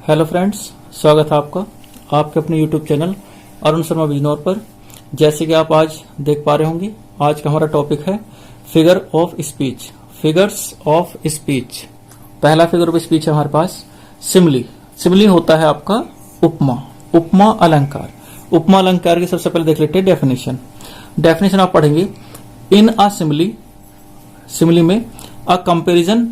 Hello friends, स्वागत है आपका आपके अपने यूट्यूब चैनल अरुण शर्मा बिजनौर पर। जैसे कि आप आज देख पा रहे होंगे, आज का हमारा टॉपिक है figure of speech. Figures of speech. पहला फिगर ऑफ स्पीच है हमारे पास सिमिली। सिमिली होता है आपका उपमा, उपमा अलंकार। उपमा अलंकार की सबसे पहले देख लेते हैं डेफिनेशन। डेफिनेशन आप पढ़ेंगे, इन अ सिमिली, सिमिली में अ कंपेरिजन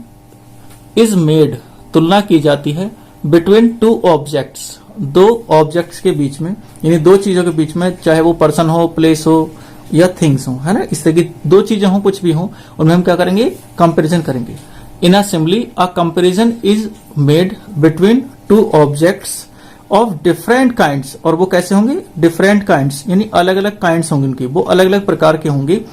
इज मेड, तुलना की जाती है बिटवीन टू ऑब्जेक्ट्स, दो ऑब्जेक्ट्स के बीच में, यानी दो चीजों के बीच में, चाहे वो पर्सन हो, प्लेस हो या थिंग्स हो, है ना। इस तरह की दो चीजें हो, कुछ भी हो, उनमें हम क्या करेंगे, कंपैरिजन करेंगे। In a simile a comparison is made between two objects of different kinds, और वो कैसे होंगे, डिफरेंट काइंड्स, यानी अलग अलग काइंड्स होंगे उनके, वो अलग अलग प्रकार के होंगे।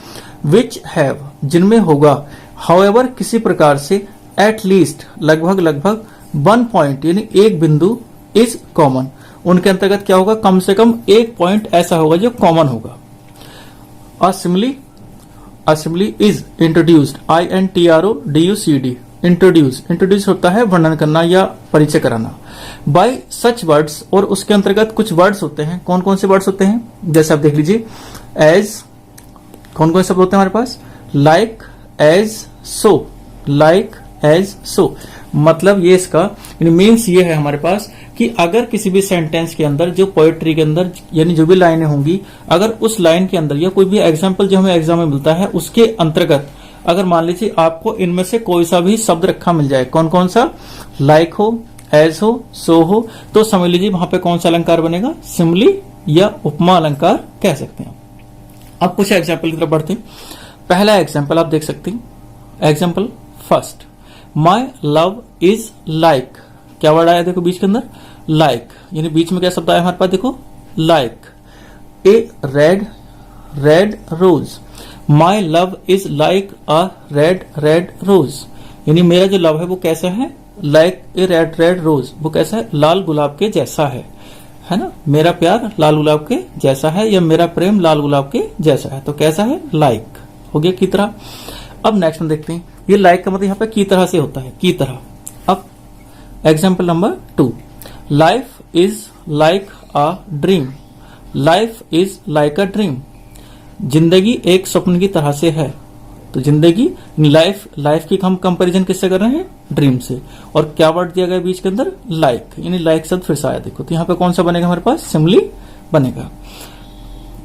विच हैव, जिनमें होगा, हाउएवर, किसी प्रकार से, एट लीस्ट, लगभग लगभग, वन पॉइंट, यानी एक बिंदु, इज कॉमन, उनके अंतर्गत क्या होगा, कम से कम एक पॉइंट ऐसा होगा जो कॉमन होगा। असिमिली इज इंट्रोड्यूस्ड, INTRODUCED, इंट्रोड्यूस होता है वर्णन करना या परिचय कराना। बाय सच वर्ड्स, और उसके अंतर्गत कुछ वर्ड्स होते हैं। कौन कौन से वर्ड्स होते हैं, जैसे आप देख लीजिए, एज, कौन कौन से शब्द होते हैं हमारे पास, लाइक, एज, सो, लाइक, एज, सो। मतलब ये इसका मीन्स ये है हमारे पास कि अगर किसी भी सेंटेंस के अंदर, जो पोएट्री के अंदर, यानी जो भी लाइनें होंगी, अगर उस लाइन के अंदर या कोई भी एग्जाम्पल जो हमें एग्जाम में मिलता है उसके अंतर्गत अगर मान लीजिए आपको इनमें से कोई सा भी शब्द रखा मिल जाए, कौन कौन सा, लाइक हो, एज हो, सो हो, तो समझ लीजिए वहां पे कौन सा अलंकार बनेगा, सिमिली या उपमा अलंकार कह सकते हैं। अब कुछ एग्जाम्पल की तरफ बढ़ते हैं। पहला एग्जाम्पल आप देख सकते हैं, example first, my love is like, क्या वर्ड आया देखो बीच के अंदर, लाइक, यानी बीच में क्या शब्द आया हमारे पास, देखो like, a red rose, my love is like a red rose, यानी मेरा जो लव है वो कैसा है, लाइक ए रेड रोज, वो कैसा है, लाल गुलाब के जैसा है ना। मेरा प्यार लाल गुलाब के जैसा है, या मेरा प्रेम लाल गुलाब के जैसा है, तो कैसा है, लाइक हो गया, की तरह। अब नेक्स्ट हम देखते हैं, ये लाइक का मतलब यहाँ पे की तरह से होता है, की तरह। अब example number 2, life is like a dream, life is like a dream, जिंदगी एक स्वप्न की तरह से है। तो जिंदगी, लाइफ की हम कंपैरिजन किससे कर रहे हैं, ड्रीम से, और क्या वर्ड दिया गया बीच के अंदर, लाइक, यानी लाइक शब्द फिर से आया देखो, तो यहाँ पे कौन सा बनेगा हमारे पास, सिमिली बनेगा।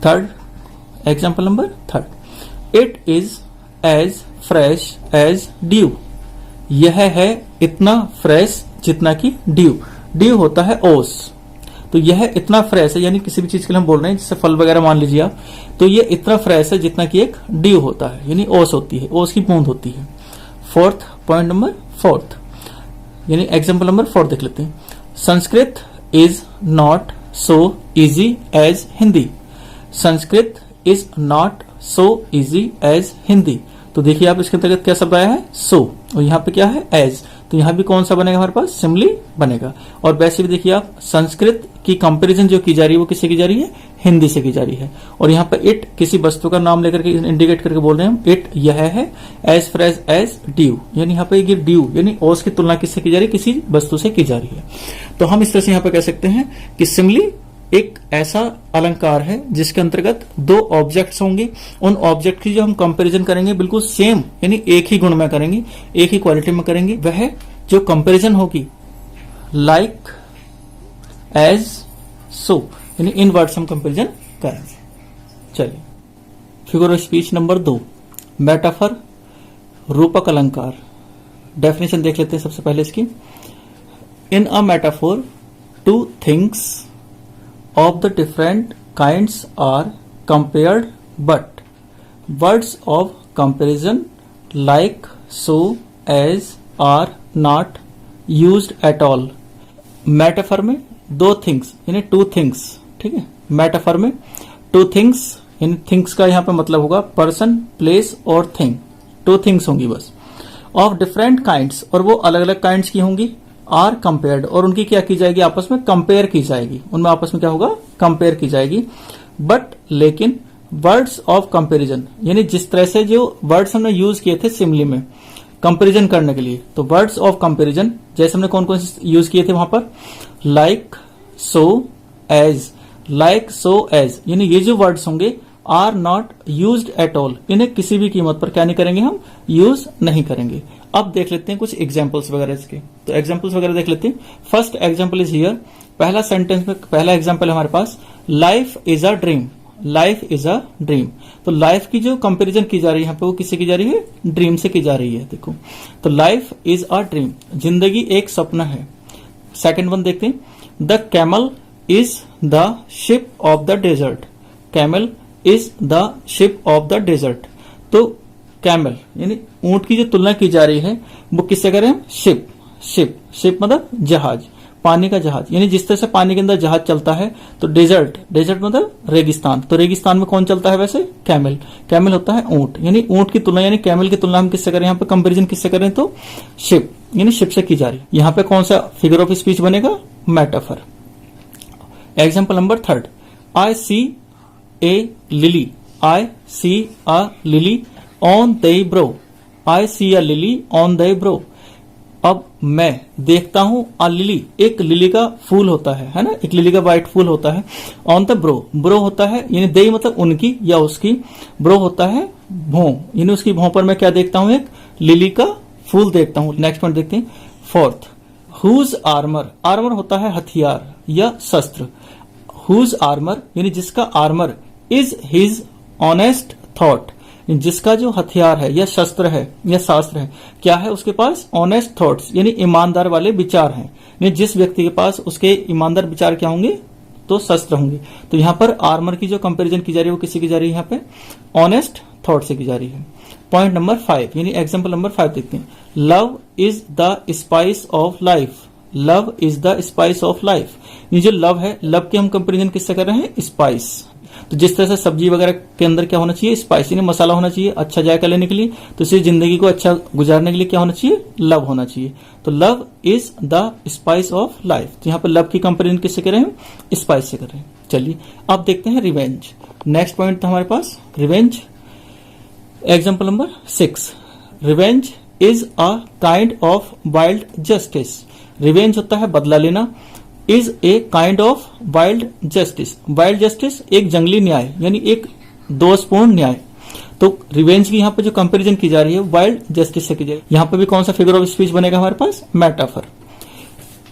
Third, example number 3, it is as fresh as dew, यह है इतना फ्रेश जितना कि ड्यू होता है ओस, तो यह इतना फ्रेश है, यानी किसी भी चीज के लिए हम बोल रहे हैं, जैसे फल वगैरह मान लीजिए आप, तो ये इतना फ्रेश है जितना कि एक ड्यू होता है, यानी ओस होती है, ओस की बूंद होती है। फोर्थ पॉइंट नंबर 4, यानी एग्जाम्पल नंबर 4 देख लेते हैं, Sanskrit is not so easy as Hindi, Sanskrit is not so easy as Hindi, तो देखिए आप इसके अंतर्गत क्या शब्द आया है, सो, और यहाँ पे क्या है, एज, तो यहाँ भी कौन सा बनेगा हमारे पास, सिमिली बनेगा। और वैसे भी देखिए आप, संस्कृत की कंपैरिजन जो की जा रही है वो किससे की जा रही है, हिंदी से की जा रही है, और यहाँ पे इट किसी वस्तु का नाम लेकर के इंडिकेट करके बोल रहे हैं हम, इट यह है, एज फ्रेश एज ड्यू, यानी यहाँ पे ये ड्यू यानी ओस की तुलना किससे की जा रही है, किसी वस्तु से की जा रही है। तो हम इस तरह से यहाँ पे कह सकते हैं कि सिमिली एक ऐसा अलंकार है जिसके अंतर्गत दो ऑब्जेक्ट्स होंगे, उन ऑब्जेक्ट की जो हम कंपैरिजन करेंगे बिल्कुल सेम, यानी एक ही गुण में करेंगे, एक ही क्वालिटी में करेंगे, वह जो कंपैरिजन होगी, लाइक, एज, सो, यानी इन वर्ड्स हम कंपैरिजन करेंगे। चलिए, figure of speech number 2, metaphor, रूपक अलंकार। डेफिनेशन देख लेते हैं सबसे पहले इसकी। In a metaphor, two things of the different kinds are compared, but words of comparison like, so, as are not used at all. Metaphor में दो थिंग्स यानी टू थिंग्स, ठीक है, मेटाफर में टू थिंग्स, यानी थिंग्स का यहाँ पे मतलब होगा पर्सन, प्लेस और थिंग, टू थिंग्स होंगी बस, ऑफ डिफरेंट काइंड्स, और वो अलग अलग काइंड्स की होंगी, आर कंपेयर्ड, और उनकी क्या की जाएगी, आपस में कंपेयर की जाएगी, उनमें आपस में क्या होगा, कंपेयर की जाएगी। बट लेकिन वर्ड्स ऑफ कंपेरिजन, यानी जिस तरह से जो वर्ड्स हमने यूज किए थे सिमिली में, कंपैरिजन करने के लिए। तो वर्ड्स ऑफ कंपैरिजन जैसे हमने कौन कौन से यूज किए थे वहां पर, like, so, as. Like, so, as यानी ये जो वर्ड्स होंगे are not used at all, इन्हें किसी भी कीमत पर क्या नहीं करेंगे, हम यूज नहीं करेंगे। अब देख लेते हैं कुछ एग्जाम्पल्स वगैरह इसके। तो एग्जाम्पल्स वगैरह देख लेते हैं। फर्स्ट एग्जाम्पल इज हियर, पहला सेंटेंस में पहला एग्जाम्पल हमारे पास, life is a dream. Life is a dream. तो लाइफ की जो कंपैरिजन की जा रही है यहाँ पे वो किससे की जा रही है, ड्रीम से की जा रही है। देखो, तो लाइफ इज अ ड्रीम, जिंदगी एक सपना है। सेकेंड वन देखते हैं, the camel is the ship of the desert. Camel is the ship of the desert. तो कैमल यानी ऊंट की जो तुलना की जा रही है वो किससे करें, शिप। शिप, शिप मतलब जहाज, पानी का जहाज, यानी जिस तरह से पानी के अंदर जहाज चलता है। तो डेजर्ट, डेजर्ट मतलब रेगिस्तान। तो रेगिस्तान में कौन चलता है वैसे, कैमल। कैमल होता है ऊंट, यानी ऊंट की तुलना, यानी कैमल की तुलना हम किससे करें, यहाँ पे कंपेरिजन किससे करें, तो शिप, यानी शिप से की जा रही है। यहाँ पे कौन सा फिगर ऑफ स्पीच बनेगा, metaphor. Example number third, I see a lily. I see a lily on the brow. I see a lily on the brow. अब मैं देखता हूं अ लिली, एक लिली का फूल होता है ना, एक लिली का व्हाइट फूल होता है। ऑन द ब्रो, ब्रो होता है यानी दे मतलब उनकी या उसकी, ब्रो होता है भौं, यानी उसकी भौं पर मैं क्या देखता हूं, एक लिली का फूल देखता हूं। नेक्स्ट पॉइंट देखते हैं, फोर्थ, हुज आर्मर। आर्मर होता है हथियार या शस्त्र। हुज आर्मर यानी जिसका armour, is his honest thought, जिसका जो हथियार है या शस्त्र है या शास्त्र है, क्या है उसके पास, ऑनेस्ट थॉट्स यानी ईमानदार वाले विचार हैं। यानी जिस व्यक्ति के पास उसके ईमानदार विचार क्या होंगे, तो शस्त्र होंगे। तो यहाँ पर आर्मर की जो कंपैरिजन की जा रही है वो किससे की जा रही है, यहाँ पे ऑनेस्ट थॉट से की जा रही है। पॉइंट नंबर 5 यानी एग्जाम्पल नंबर 5 देखते हैं, love is the spice of life. Love is the spice of life, ये जो लव है, लव के हम कंपैरिजन किससे कर रहे हैं, स्पाइस। तो जिस तरह से सब्जी वगैरह के अंदर क्या होना चाहिए, स्पाइस यानी मसाला होना चाहिए अच्छा जायका लेने के लिए, तो इसी जिंदगी को अच्छा गुजारने के लिए क्या होना चाहिए, लव होना चाहिए। तो love is the spice of life. तो यहाँ पर लव की कंपैरिजन किससे कर रहे हैं, स्पाइस से कर रहे हैं। चलिए अब देखते हैं रिवेंज। नेक्स्ट पॉइंट था हमारे पास revenge. Example number 6, revenge is a kind of wild justice. Revenge होता है बदला लेना, is a kind of wild justice. Wild justice एक जंगली न्याय यानी एक दोषपूर्ण न्याय। तो रिवेंज की यहाँ पे जो कंपैरिजन की जा रही है वाइल्ड जस्टिस से की जा रही है। यहाँ पे भी कौन सा फिगर ऑफ स्पीच बनेगा हमारे पास, metaphor.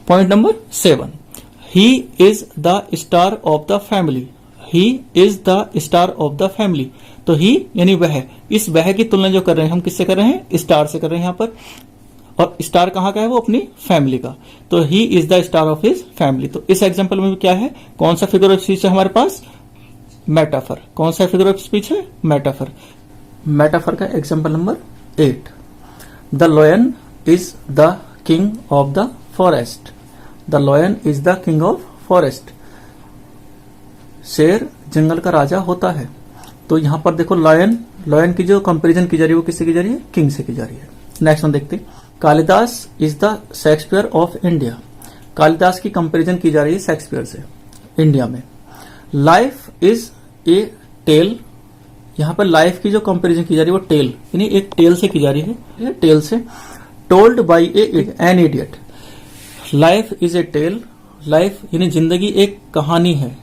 Point number 7, he is the star of the family. He is the star of the family. तो ही यानी वह, इस वह की तुलना जो कर रहे हैं हम किससे कर रहे हैं, स्टार से कर रहे हैं यहाँ पर। और स्टार कहाँ का है, वो अपनी फैमिली का। तो ही is the star of his family. तो इस एग्जांपल में भी क्या है, कौन सा फिगर ऑफ स्पीच है हमारे पास, मेटाफर। कौन सा फिगर ऑफ स्पीच है, मेटाफर। मेटाफर का example number 8, the lion is the king of the forest. The lion is the king of forest. शेर जंगल का राजा होता है। तो यहां पर देखो लॉयन, लॉयन की जो कंपैरिजन की जा रही है वो किससे की जा रही है, किंग से की जा रही है। नेक्स्ट हम देखते हैं, Kalidas is the Shakespeare of India. Kalidas की कंपैरिजन की जा रही है शेक्सपियर से इंडिया में। Life is a tale. यहां पर लाइफ की जो कंपैरिजन की जा रही है वो टेल यानी एक टेल से की जा रही है, टेल से। Told by an idiot. Life is a tale. Life यानी जिंदगी एक कहानी है,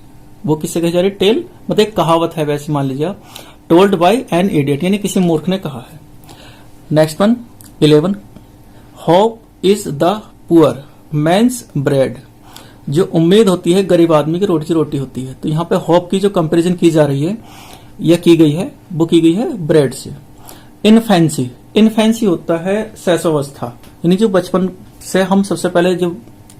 वो किससे कही जा रही है, टेल मतलब एक कहावत है वैसे मान लीजिए आप। टोल्ड बाई एन इडियट यानी किसी मूर्ख ने कहा है। Next one 11, hope is the poor man's bread. जो उम्मीद होती है गरीब आदमी की रोटी रोटी होती है। तो यहाँ पे होप की जो कंपैरिजन की जा रही है या की गई है वो की गई है ब्रेड से। इनफेंसी, इनफेंसी होता है शैशवावस्था यानी जो बचपन से हम सबसे पहले जब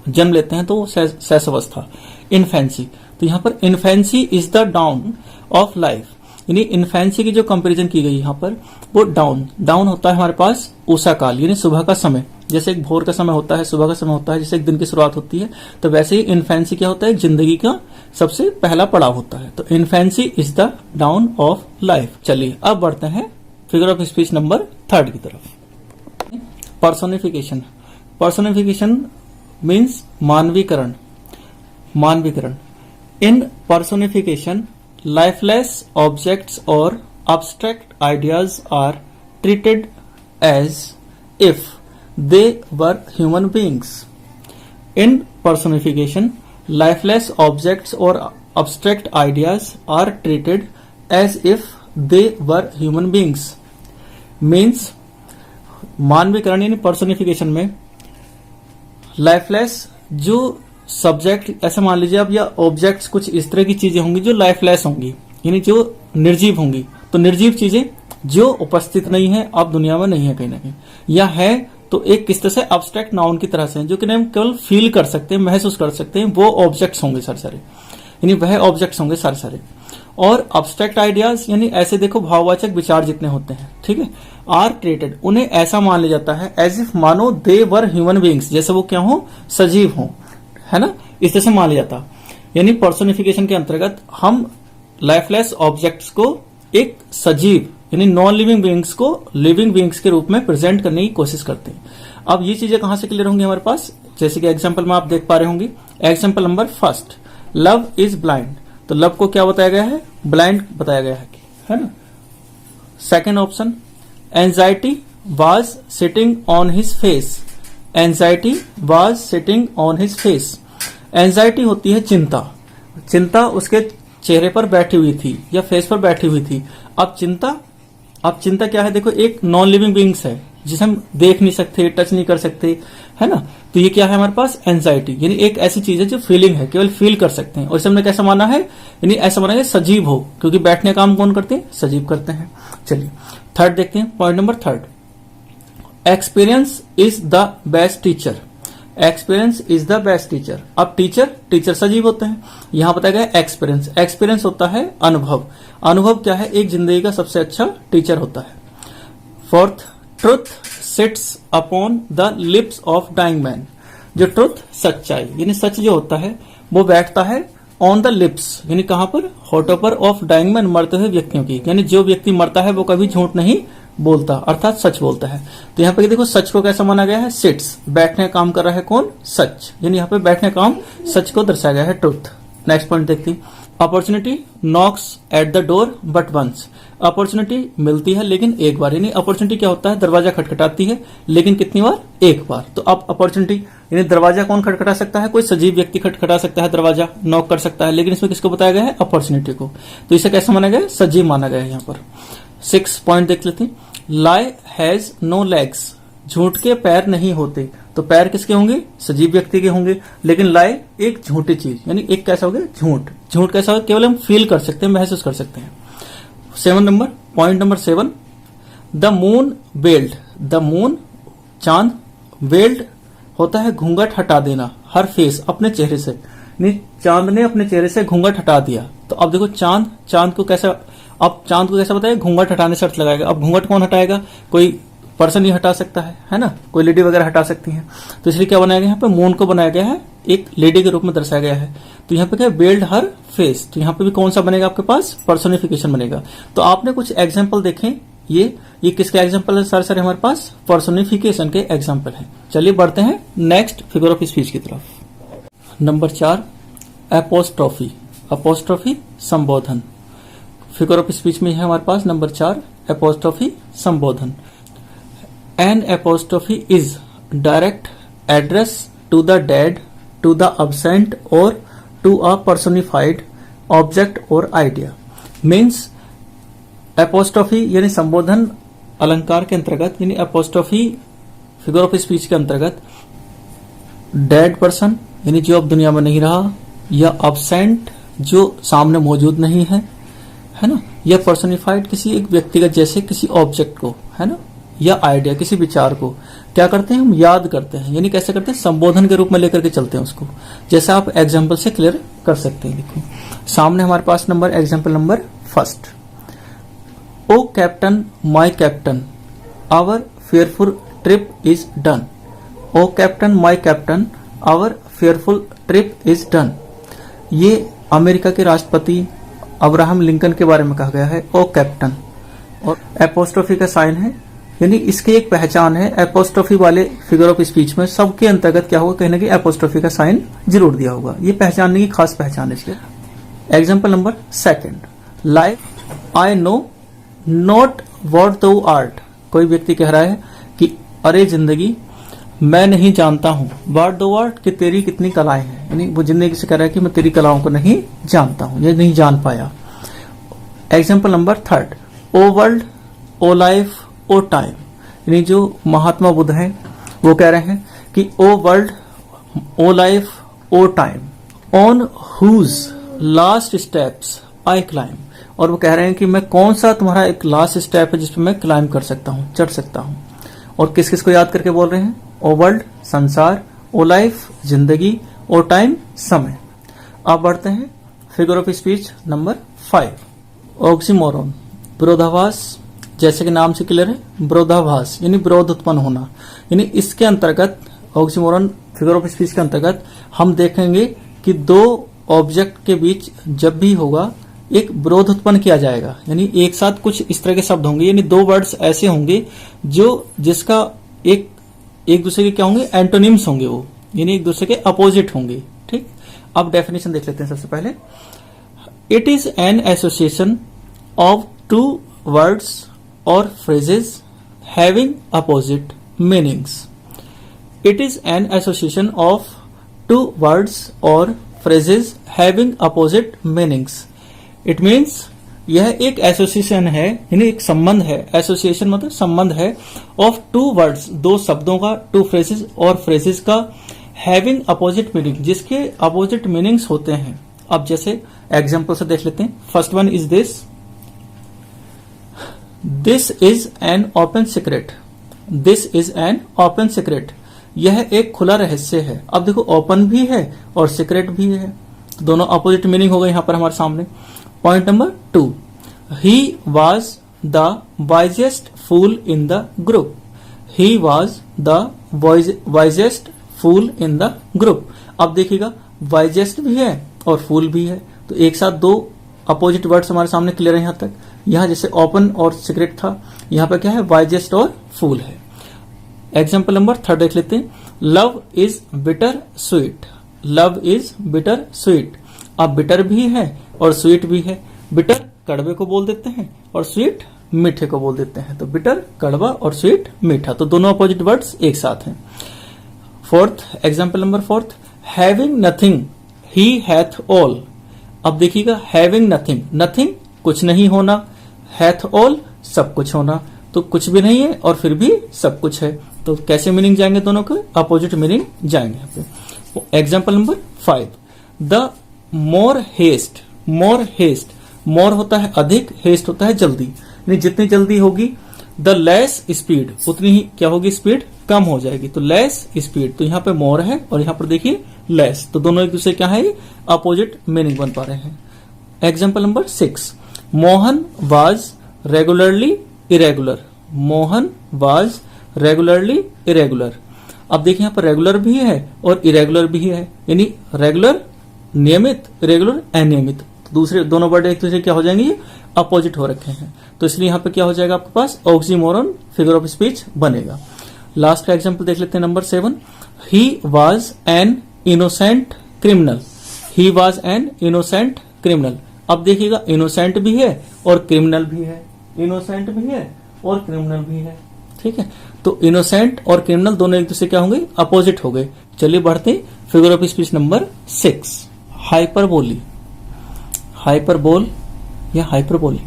जन्म लेते हैं तो शैशवावस्था, इनफेंसी। तो यहाँ पर infancy is the down of life यानी इनफेंसी की जो कंपैरिजन की गई यहाँ पर वो डाउन, डाउन होता है हमारे पास उषा काल यानी सुबह का समय। जैसे एक भोर का समय होता है, सुबह का समय होता है, जैसे एक दिन की शुरुआत होती है, तो वैसे ही इनफेंसी क्या होता है, जिंदगी का सबसे पहला पड़ाव होता है। तो infancy is the down of life. चलिए अब बढ़ते हैं फिगर ऑफ स्पीच नंबर 3 की तरफ। पर्सोनिफिकेशन। पर्सोनिफिकेशन मीन्स मानवीकरण, मानवीकरण। In personification lifeless objects or abstract ideas are treated as if they were human beings. In personification, lifeless objects or abstract ideas are treated as if they were human beings. Means मानवीकरण यानी personification में lifeless जो subject, ऐसा मान लीजिए आप, या objects, कुछ इस तरह की चीजें होंगी जो लाइफलेस होंगी, यानी जो निर्जीव होंगी। तो निर्जीव चीजें जो उपस्थित नहीं है, अब दुनिया में नहीं है कहीं ना कहीं, या है तो एक किस तरह से अब्स्ट्रैक्ट नाउन की तरह से, जो कि हम केवल फील कर सकते हैं, महसूस कर सकते हैं, वो ऑब्जेक्ट्स होंगे सारे सारे, यानी वह ऑब्जेक्ट्स होंगे सारे सारे। और अब्स्ट्रैक्ट आइडियाज यानी ऐसे देखो भाववाचक विचार जितने होते हैं, ठीक है, आर ट्रीटेड, उन्हें ऐसा मान लिया जाता है एज इफ मानो दे वर ह्यूमन बींग्स, जैसे वो क्या हो, सजीव हो, है ना, इस तरह से मान लिया जाता। यानी पर्सोनिफिकेशन के अंतर्गत हम लाइफलेस ऑब्जेक्ट्स को एक सजीव यानी नॉन लिविंग बींग्स को लिविंग बींग्स के रूप में प्रेजेंट करने की कोशिश करते हैं। अब ये चीजें कहां से क्लियर होंगी हमारे पास, जैसे कि एग्जाम्पल में आप देख पा रहे होंगे। Example number first, love is blind, तो लव को क्या बताया गया है, ब्लाइंड बताया गया है ना। Second option, anxiety was sitting on his face, anxiety was sitting on his face. Anxiety होती है चिंता, चिंता उसके चेहरे पर बैठी हुई थी या फेस पर बैठी हुई थी। अब चिंता क्या है, देखो एक नॉन लिविंग बींग्स है जिसे हम देख नहीं सकते, टच नहीं कर सकते, है ना। तो ये क्या है हमारे पास, एंजाइटी, यानी एक ऐसी चीज है जो फीलिंग है, केवल फील कर सकते हैं। और इसे हमने कैसा माना है, यानी ऐसा माना है सजीव हो, क्योंकि बैठने का काम कौन करते हैं, सजीव करते हैं। चलिए थर्ड देखते हैं, point number third, experience is the best teacher, experience is the best teacher. अब टीचर सजीव होते हैं, यहां बताया गया एक्सपीरियंस, एक्सपीरियंस होता है अनुभव, अनुभव क्या है, एक जिंदगी का सबसे अच्छा टीचर होता है। Fourth, truth sits upon the lips of dying man, जो ट्रुथ सच्चाई यानी सच जो होता है वो बैठता है ऑन द लिप्स, यानी कहां पर, होठों पर, ऑफ डाइंग मैन, मरते हुए व्यक्तियों की, यानी जो व्यक्ति मरता है वो कभी झूठ नहीं बोलता, अर्थात सच बोलता है। तो यहाँ पे देखो सच को कैसा माना गया है, सिट्स, बैठने का काम कर रहा है कौन, सच, यानी यहाँ पे बैठने का काम सच को दर्शाया गया है, ट्रुथ। नेक्स्ट पॉइंट देखते हैं, opportunity knocks at the door but once, opportunity मिलती है लेकिन एक बार, यानी अपॉर्चुनिटी क्या होता है, दरवाजा खटखटाती है लेकिन कितनी बार, एक बार। तो अब अपॉर्चुनिटी यानी दरवाजा कौन खटखटा सकता है, कोई सजीव व्यक्ति खटखटा सकता है, दरवाजा नॉक कर सकता है, लेकिन इसमें किसको बताया गया है, अपॉर्चुनिटी को। तो इसे कैसा माना गया, सजीव माना गया है यहाँ पर। 6 पॉइंट देख लेते हैं, लाई हैज नो लेग्स, झूठ के पैर नहीं होते। तो पैर किसके होंगे, सजीव व्यक्ति के होंगे, लेकिन लाई एक झूठी चीज, यानी एक कैसा हो गया, झूठ कैसा हो, केवल हम फील कर सकते हैं, महसूस कर सकते हैं। 7 number, point number 7, the moon weld, the moon चांद, वेल्ड होता है घूंघट हटा देना, हर फेस अपने चेहरे से, नहीं चांद ने अपने चेहरे से घूंघट हटा दिया। तो अब देखो चांद को कैसा, अब चांद को कैसा बताया, घूंघट हटाने से अर्थ लगाएगा। अब घूंघट कौन हटाएगा, कोई पर्सन ही हटा सकता है ना, कोई लेडी वगैरह हटा सकती है। तो इसलिए क्या बनाया गया यहाँ पे, मून को बनाया गया है एक लेडी के रूप में दर्शाया गया है। तो यहाँ पे क्या है, वेल्ड हर फेस, तो यहाँ पे भी कौन सा बनेगा आपके पास, पर्सोनिफिकेशन बनेगा। तो आपने कुछ एग्जाम्पल देखें, ये किसके एग्जाम्पल है, सारे हमारे पास पर्सोनिफिकेशन के एग्जाम्पल है। चलिए बढ़ते हैं नेक्स्ट फिगर ऑफ स्पीच की तरफ। नंबर 4, एपोस्ट्रोफी, अपोस्ट्रोफी संबोधन। फिगर ऑफ स्पीच में है हमारे पास नंबर 4, एपोस्ट्रोफी संबोधन। An apostrophe is direct address to the dead, to the absent और टू अ पर्सोनिफाइड ऑब्जेक्ट और आइडिया। मीन्स एपोस्ट्रोफी यानी संबोधन अलंकार के अंतर्गत, यानी एपोस्ट्रोफी फिगर ऑफ स्पीच के अंतर्गत डेड पर्सन यानी जो अब दुनिया में नहीं रहा, या अब्सेंट जो सामने मौजूद नहीं है ना, या पर्सोनिफाइड किसी एक व्यक्तिगत जैसे किसी ऑब्जेक्ट को, है ना, या आइडिया किसी विचार को क्या करते हैं, हम याद करते हैं, यानी कैसे करते हैं, संबोधन के रूप में लेकर के चलते हैं उसको। जैसे आप एग्जाम्पल से क्लियर कर सकते हैं। देखो सामने हमारे पास example number first, O captain my captain our fearful trip is done, O captain my captain our fearful trip is done. ये अमेरिका के राष्ट्रपति अब्राहम लिंकन के बारे में कहा गया है, ओ कैप्टन, और एपोस्ट्रोफी का साइन है, यानी इसकी एक पहचान है। एपोस्ट्रोफी वाले फिगर ऑफ स्पीच में सबके अंतर्गत क्या होगा, कहीं ना कहीं एपोस्ट्रोफी का साइन जरूर दिया होगा, ये पहचानने की खास पहचान है इसलिए। Example number 2, like I know not what दू आर्ट, कोई व्यक्ति कह रहा है कि अरे जिंदगी मैं नहीं जानता हूं वर्ड दो वर्ड कि तेरी कितनी कलाएं हैं, यानी वो जिंदगी से कह रहा है कि मैं तेरी कलाओं को नहीं जानता हूं, ये नहीं जान पाया। एग्जाम्पल नंबर 3, ओ world, O life, O time, यानी जो महात्मा बुद्ध हैं वो कह रहे हैं कि O world, O life, O time, on whose last steps I climb, और वो कह रहे हैं कि मैं कौन सा तुम्हारा एक लास्ट स्टेप है जिसपे मैं क्लाइम कर सकता हूं, चढ़ सकता हूं। और किस किस को याद करके बोल रहे हैं, ओ वर्ल्ड संसार, ओ लाइफ जिंदगी, ओ टाइम समय। अब बढ़ते हैं figure of speech number 5, oxymoron, विरोधाभास, जैसे कि नाम से क्लियर है, विरोधाभास यानी विरोध उत्पन्न होना, यानी इसके अंतर्गत ऑक्सीमोरन फिगर ऑफ स्पीच के अंतर्गत हम देखेंगे कि दो ऑब्जेक्ट के बीच जब भी होगा एक विरोध उत्पन्न किया जाएगा, यानी एक साथ कुछ इस तरह के शब्द होंगे, यानी दो वर्ड्स ऐसे होंगे जो जिसका एक दूसरे के क्या होंगे, एंटोनिम्स होंगे, वो यानी एक दूसरे के अपोजिट होंगे। ठीक, अब डेफिनेशन देख लेते हैं सबसे पहले। It is an association of two words और phrases having opposite meanings. It is an association of two words और phrases having opposite meanings. It means यह एक एसोसिएशन है, यानी एक संबंध है, एसोसिएशन मतलब संबंध है, ऑफ टू वर्ड्स दो शब्दों का, टू फ्रेजेस और फ्रेजेस का, हैविंग अपोजिट मीनिंग जिसके अपोजिट मीनिंग्स होते हैं। अब जैसे एग्जांपल से देख लेते हैं। First one is this, this is an open secret, this is an open secret, यह एक खुला रहस्य है। अब देखो ओपन भी है और सीक्रेट भी है, तो दोनों अपोजिट मीनिंग हो गए यहां पर हमारे सामने। Point number 2, he was the wisest fool in the group, he was the wisest fool in the group. अब देखिएगा वाइजेस्ट भी है और फूल भी है, तो एक साथ दो अपोजिट वर्ड्स हमारे सामने क्लियर है यहां तक। यहां जैसे ओपन और सीक्रेट था, यहां पर क्या है, वाइजेस्ट और फूल है। एग्जाम्पल नंबर 3 देख लेते हैं। Love is bitter sweet, love is bitter sweet. अब बिटर भी है और स्वीट भी है, बिटर कड़वे को बोल देते हैं और स्वीट मीठे को बोल देते हैं, तो बिटर कड़वा और स्वीट मीठा, तो दोनों अपोजिट वर्ड्स एक साथ हैं। Fourth, example number 4, having nothing ही हैथ ऑल। अब देखिएगा हैविंग नथिंग, नथिंग कुछ नहीं होना, हैथ ऑल सब कुछ होना, तो कुछ भी नहीं है और फिर भी सब कुछ है, तो कैसे मीनिंग जाएंगे, दोनों के अपोजिट मीनिंग जाएंगे यहाँ पे। Example number 5, the more haste, more haste, more होता है अधिक, हेस्ट होता है जल्दी, यानी जितनी जल्दी होगी, द लेस स्पीड उतनी ही क्या होगी, स्पीड कम हो जाएगी, तो लेस स्पीड, तो यहाँ पे मोर है और यहाँ पर देखिए लेस, तो दोनों एक दूसरे क्या है, अपोजिट मीनिंग बन पा रहे हैं। Example number 6, Mohan was regularly irregular, Mohan was regularly irregular. अब देखिए यहाँ पर रेगुलर भी है और इरेगुलर भी है, यानी रेगुलर नियमित, इरेगुलर अनियमित, दूसरे दोनों वर्ड एक दूसरे क्या हो जाएंगे, ये अपोजिट हो रखे हैं, तो इसलिए यहाँ पे क्या हो जाएगा आपके पास, ऑक्सीमोरन फिगर ऑफ स्पीच बनेगा। लास्ट का एग्जाम्पल देख लेते हैं number 7, he was an innocent criminal, he was an innocent criminal. अब देखिएगा इनोसेंट भी है और क्रिमिनल भी है, इनोसेंट भी है और क्रिमिनल भी है, ठीक है, तो इनोसेंट और क्रिमिनल दोनों एक दूसरे क्या होंगे, अपोजिट हो गए। चलिए बढ़ते figure of speech number 6, hyperbole, hyperbole या हाइपरबोली,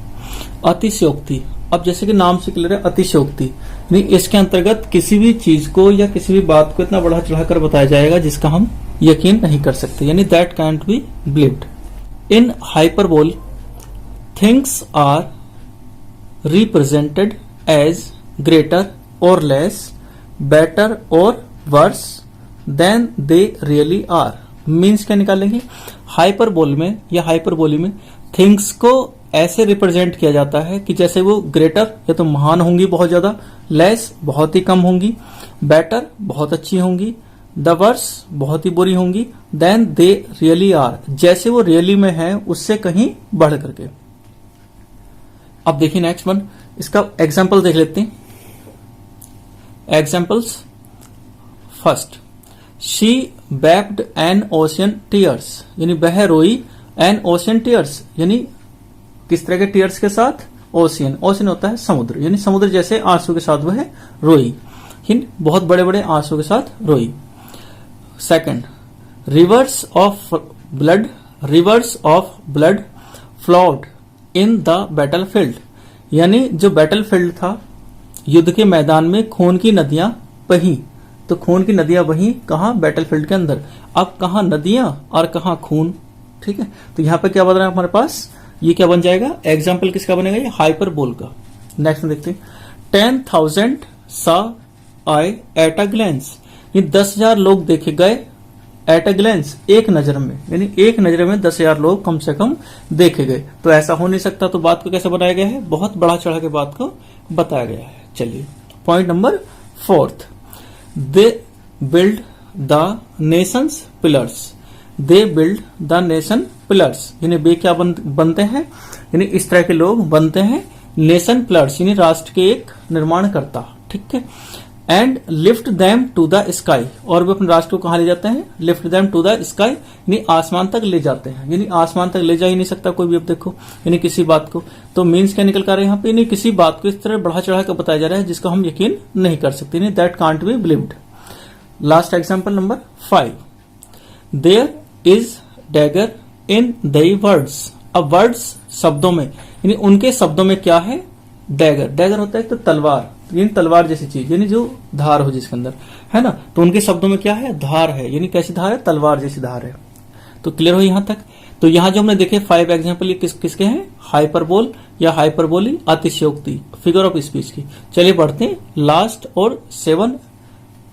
अतिशयोक्ति। अब जैसे कि नाम से क्लियर है अतिशयोक्ति, यानी इसके अंतर्गत किसी भी चीज को या किसी भी बात को इतना बढ़ा चढ़ाकर बताया जाएगा जिसका हम यकीन नहीं कर सकते, यानी that can't be believed. In hyperbole things are represented as greater और लेस, बेटर और worse than they really are. Means क्या निकालेंगे, हाइपरबोल में या हाइपरबोली में थिंग्स को ऐसे रिप्रेजेंट किया जाता है कि जैसे वो ग्रेटर या तो महान होंगी बहुत ज्यादा, लेस बहुत ही कम होंगी, बेटर बहुत अच्छी होंगी, द वर्स बहुत ही बुरी होंगी, देन दे रियली आर जैसे वो रियली में है उससे कहीं बढ़ करके। अब देखिए नेक्स्ट वन, इसका एग्जाम्पल देख लेते हैं। Examples, first, she vaped N ocean tears, यानी वह रोई, एन ओशियन टीयर्स यानी किस तरह के टीयर्स के साथ, ओशियन, ओशियन होता है समुद्र, यानी समुद्र जैसे आंसू के साथ वह रोई। हिंट, बहुत बड़े बड़े आंसू के साथ रोई। Second, rivers of blood flowed in the battle field, यानी जो बैटल फील्ड था, युद्ध के मैदान में खून की नदियां बही। तो खून की नदियां बही कहां? बैटल फील्ड के अंदर। अब कहां नदियां और कहां खून, ठीक है। तो यहां पे क्या बन रहा है हमारे पास, ये क्या बन जाएगा? एग्जाम्पल किसका बनेगा? ये हाइपरबोल का। नेक्स्ट में देखते हैं, 10,000 saw I at a glance, ये 10,000 लोग देखे गए एट अ ग्लैंस, एक नजर में, यानी एक नजर में 10,000 लोग कम से कम देखे गए। तो ऐसा हो नहीं सकता, तो बात को कैसे बनाया गया है? बहुत बड़ा चढ़ा के बात को बताया गया है। चलिए point number 4, they build the Nations pillars, they build the nation pillars, यानी वे क्या बनते हैं, यानी इस तरह के लोग बनते हैं नेशन पिलर्स, यानी राष्ट्र के एक निर्माण करता, ठीक है। And lift them to the sky, और वे अपने राष्ट्र को कहां ले जाते हैं? Lift them to the sky, यानी आसमान तक ले जाते हैं, यानी आसमान तक ले जा ही नहीं सकता कोई भी। अब देखो, यानी किसी बात को, तो मीन्स क्या निकल कर रहा है यहाँ पे? यानी किसी बात को इस तरह बढ़ा चढ़ा कर बताया जा रहा है जिसका हम यकीन नहीं कर सकते, यानी that can't be believed. Last example number 5, there is dagger in the words, अब वर्ड्स शब्दों में, यानी उनके शब्दों में क्या है? डैगर, डैगर होता है तो तलवार, यानी तलवार जैसी चीज, यानी जो धार हो जिसके अंदर, है ना। तो उनके शब्दों में क्या है? धार है, यानी कैसी धार है? तलवार जैसी धार है। तो क्लियर हो यहां तक? तो यहां जो हमने देखे 5 एग्जाम्पल, ये किसके हैं? हाइपरबोल या हाइपरबोली, अतिशयोक्ति, फिगर ऑफ स्पीच की। चलिए बढ़ते हैं लास्ट और 7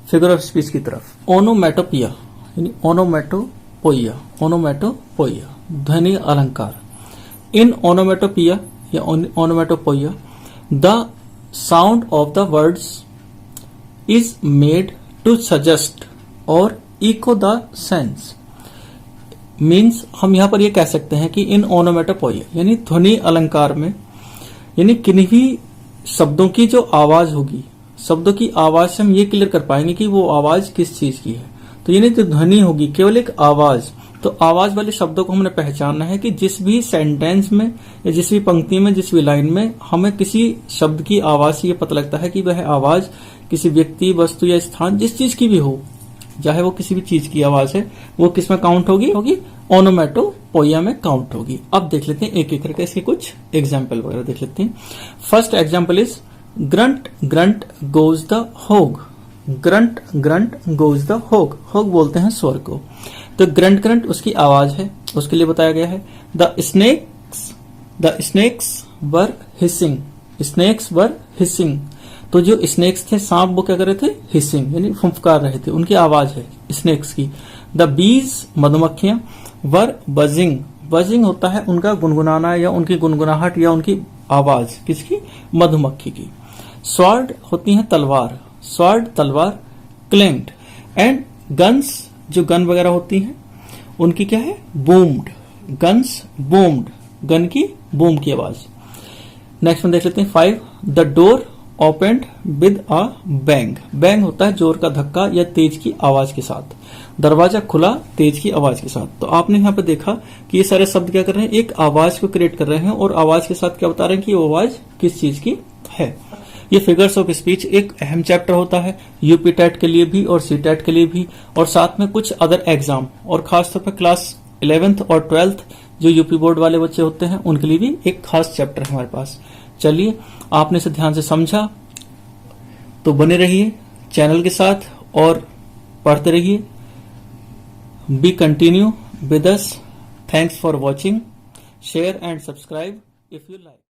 फिगर ऑफ स्पीच की तरफ। ओनोमेटोपिया, यानी ओनोमेटोपोइया, ओनोमेटोपोइया ध्वनि अलंकार। इन ओनोमेटोपिया या onomatopoeia, the sound of the words is made to suggest और इको द सेंस। मीन्स हम यहां पर यह कह सकते हैं कि इन ओनोमेटोपोइया, यानी ध्वनि अलंकार में, यानी किन्हीं भी शब्दों की जो आवाज होगी, शब्दों की आवाज से हम ये क्लियर कर पाएंगे कि वो आवाज किस चीज की है। तो यानी जो ध्वनि होगी केवल एक आवाज, तो आवाज वाले शब्दों को हमने पहचानना है कि जिस भी सेंटेंस में या जिस भी पंक्ति में, जिस भी लाइन में हमें किसी शब्द की आवाज से ये पता लगता है कि वह आवाज किसी व्यक्ति, वस्तु या स्थान, जिस चीज की भी हो, चाहे वो किसी भी चीज की आवाज है, वो किस में काउंट होगी? ओनोमेटोपोइया में काउंट होगी। अब देख लेते हैं एक एक करके इसके कुछ एग्जाम्पल वगैरह देख लेते हैं। First example is grunt grunt goes the होग, ग्रंट ग्रंट गोज द होग, होग बोलते हैं स्वर को। तो ग्रंट ग्रंट उसकी आवाज है, उसके लिए बताया गया है। The snakes were hissing, snakes were hissing, तो जो स्नेक्स थे, सांप, वो क्या कर रहे थे? हिसिंग, यानी फुंफकार रहे थे, उनकी आवाज है स्नेक्स की। द बीज मधुमक्खियां वर बजिंग, बजिंग होता है उनका गुनगुनाना या उनकी गुनगुनाहट या उनकी आवाज, किसकी? मधुमक्खी की। स्वॉर्ड होती है तलवार, स्वॉर्ड तलवार, क्लैंक्ड। एंड गन्स, जो गन वगैरह होती हैं, उनकी क्या है? बूम्ड, गन्स बूम्ड, गन की बूम की आवाज। नेक्स्ट में देख लेते हैं 5, the door opened with a bang, bang होता है जोर का धक्का या तेज की आवाज के साथ। दरवाजा खुला तेज की आवाज के साथ। तो आपने यहाँ पे देखा कि ये सारे शब्द क्या कर रहे हैं? एक आवाज को क्रिएट कर रहे हैं और आवाज के साथ क्या बता रहे हैं कि वो आवाज किस चीज की है। ये फिगर्स ऑफ स्पीच एक अहम चैप्टर होता है यूपी टेट के लिए भी और सी टेट के लिए भी, और साथ में कुछ अदर एग्जाम, और खासतौर पर क्लास 11th और 12th जो यूपी बोर्ड वाले बच्चे होते हैं उनके लिए भी एक खास चैप्टर है हमारे पास। चलिए, आपने इसे ध्यान से समझा तो बने रहिए चैनल के साथ और पढ़ते रहिए। B continue with us. Thanks for watching, share and subscribe if you like.